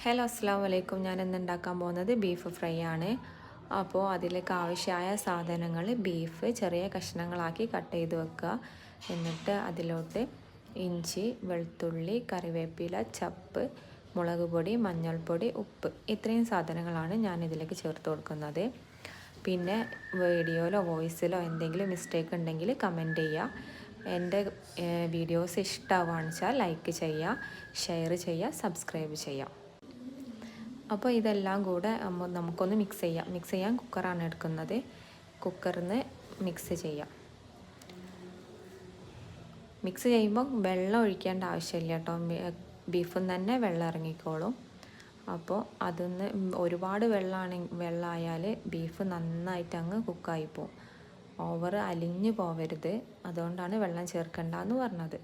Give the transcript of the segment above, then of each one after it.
Hello അസ്സാം വലൈക്കും. ഞാൻ ഇന്ന് ഉണ്ടാക്കാൻ പോകുന്നത് ബീഫ് ഫ്രൈ ആണ്. അപ്പോൾ അതിലേക്ക് ആവശ്യമായ സാധനങ്ങൾ: ബീഫ് ചെറിയ കഷ്ണങ്ങളാക്കി കട്ട് ചെയ്ത് വെക്കുക. എന്നിട്ട് അതിലോട്ട് ഇഞ്ചി, വെളുത്തുള്ളി, കറിവേപ്പില, ചപ്പ്, മുളക് പൊടി, മഞ്ഞൾപ്പൊടി, ഉപ്പ്, ഇത്രയും സാധനങ്ങളാണ് ഞാൻ ഇതിലേക്ക് ചേർത്ത് കൊടുക്കുന്നത്. പിന്നെ വീഡിയോയിലോ വോയിസിലോ എന്തെങ്കിലും മിസ്റ്റേക്ക് ഉണ്ടെങ്കിൽ കമൻറ്റ് ചെയ്യുക. എൻ്റെ വീഡിയോസ് ഇഷ്ടമാണെന്ന് വെച്ചാൽ ലൈക്ക് ചെയ്യുക, ഷെയർ ചെയ്യുക, സബ്സ്ക്രൈബ് ചെയ്യുക. അപ്പോൾ ഇതെല്ലാം കൂടെ നമുക്കൊന്ന് മിക്സ് ചെയ്യാൻ കുക്കറാണ് എടുക്കുന്നത്. കുക്കറിൽ നിന്ന് മിക്സ് ചെയ്യാം. മിക്സ് ചെയ്യുമ്പോൾ വെള്ളം ഒഴിക്കേണ്ട ആവശ്യമില്ല കേട്ടോ. ബീഫിൽ നിന്ന് തന്നെ വെള്ളം ഇറങ്ങിക്കോളും. അപ്പോൾ അതിന്ന് ഒരുപാട് വെള്ളമായാൽ ബീഫ് നന്നായിട്ട് അങ്ങ് കുക്കായി പോകും. ഓവർ അലിഞ്ഞു പോവരുത്. അതുകൊണ്ടാണ് വെള്ളം ചേർക്കണ്ടെന്ന് പറഞ്ഞത്.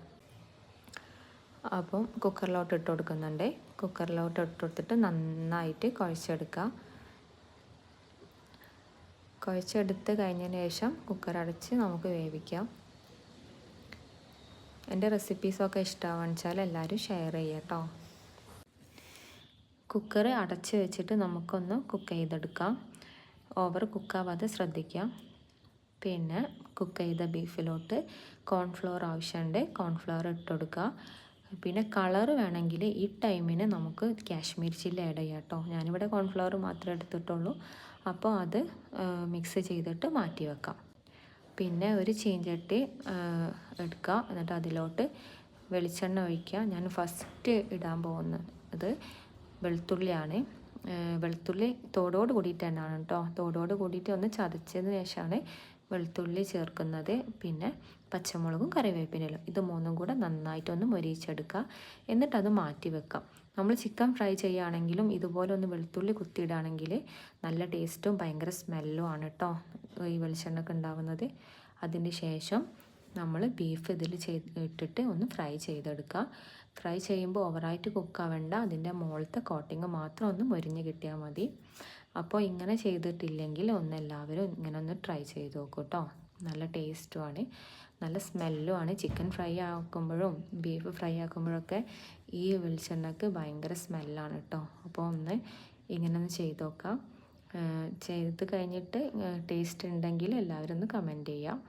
അപ്പം കുക്കറിലോട്ട് ഇട്ട് കൊടുക്കുന്നുണ്ട്. കുക്കറിലോട്ട് ഇട്ട് കൊടുത്തിട്ട് നന്നായിട്ട് കുഴച്ചെടുത്ത് കഴിഞ്ഞതിന് ശേഷം കുക്കർ അടച്ച് നമുക്ക് വേവിക്കാം. എൻ്റെ റെസിപ്പീസൊക്കെ ഇഷ്ടമാണെന്ന് വെച്ചാൽ എല്ലാവരും ഷെയർ ചെയ്യുക കേട്ടോ. കുക്കർ അടച്ച് വെച്ചിട്ട് നമുക്കൊന്ന് കുക്ക് ചെയ്തെടുക്കാം. ഓവർ കുക്കാവാതെ ശ്രദ്ധിക്കാം. പിന്നെ കുക്ക് ചെയ്ത ബീഫിലോട്ട് കോൺഫ്ലവർ ആവശ്യമുണ്ട്. കോൺഫ്ലവർ ഇട്ട് കൊടുക്കുക. പിന്നെ കളർ വേണമെങ്കിൽ ഈ ടൈമിന് നമുക്ക് കാശ്മീർ ചില്ലി ആഡ് ചെയ്യാം കേട്ടോ. ഞാനിവിടെ കോൺഫ്ലവർ മാത്രമേ എടുത്തിട്ടുള്ളൂ. അപ്പോൾ അത് മിക്സ് ചെയ്തിട്ട് മാറ്റി വെക്കാം. പിന്നെ ഒരു ചീഞ്ചട്ടി എടുക്കുക. എന്നിട്ട് അതിലോട്ട് വെളിച്ചെണ്ണ ഒഴിക്കുക. ഞാൻ ഫസ്റ്റ് ഇടാൻ പോകുന്നത് വെളുത്തുള്ളിയാണ്. വെളുത്തുള്ളി തോടോട് കൂടിയിട്ട് തന്നെയാണ് കേട്ടോ. തോടോട് കൂടിയിട്ട് ഒന്ന് ചതച്ചതിന് ശേഷമാണ് വെളുത്തുള്ളി ചേർക്കുന്നത്. പിന്നെ പച്ചമുളകും കറിവേപ്പിലയും, ഇത് മൂന്നും കൂടെ നന്നായിട്ടൊന്ന് മൊരിയിച്ചെടുക്കുക. എന്നിട്ടത് മാറ്റി വെക്കാം. നമ്മൾ ചിക്കൻ ഫ്രൈ ചെയ്യുകയാണെങ്കിലും ഇതുപോലെ ഒന്ന് വെളുത്തുള്ളി കുത്തിയിടുകയാണെങ്കിൽ നല്ല ടേസ്റ്റും ഭയങ്കര സ്മെല്ലും ആണ് കേട്ടോ ഈ വെളിച്ചെണ്ണക്ക് ഉണ്ടാവുന്നത്. അതിന് ശേഷം നമ്മൾ ബീഫ് ഇതിൽ ഇട്ടിട്ട് ഒന്ന് ഫ്രൈ ചെയ്തെടുക്കുക. ഫ്രൈ ചെയ്യുമ്പോൾ ഓവറായിട്ട് കുക്കാവേണ്ട. അതിൻ്റെ മുകളിലത്തെ കോട്ടിങ് മാത്രം ഒന്ന് മൊരിഞ്ഞ് കിട്ടിയാൽ മതി. അപ്പോൾ ഇങ്ങനെ ചെയ്തിട്ടില്ലെങ്കിൽ എല്ലാവരും ഇങ്ങനെ ഒന്ന് ട്രൈ ചെയ്ത് നോക്കൂ കേട്ടോ. നല്ല ടേസ്റ്റുമാണ്, നല്ല സ്മെല്ലുമാണ്. ചിക്കൻ ഫ്രൈ ആക്കുമ്പോഴും ബീഫ് ഫ്രൈ ആക്കുമ്പോഴൊക്കെ ഈ വെളിച്ചെണ്ണക്ക് ഭയങ്കര സ്മെല്ലാണ് കേട്ടോ. അപ്പോൾ ഇങ്ങനെ ഒന്ന് ചെയ്ത് നോക്കാം. ചെയ്ത് കഴിഞ്ഞിട്ട് ടേസ്റ്റ് ഉണ്ടെങ്കിൽ എല്ലാവരും ഒന്ന് കമൻറ്റ് ചെയ്യാം.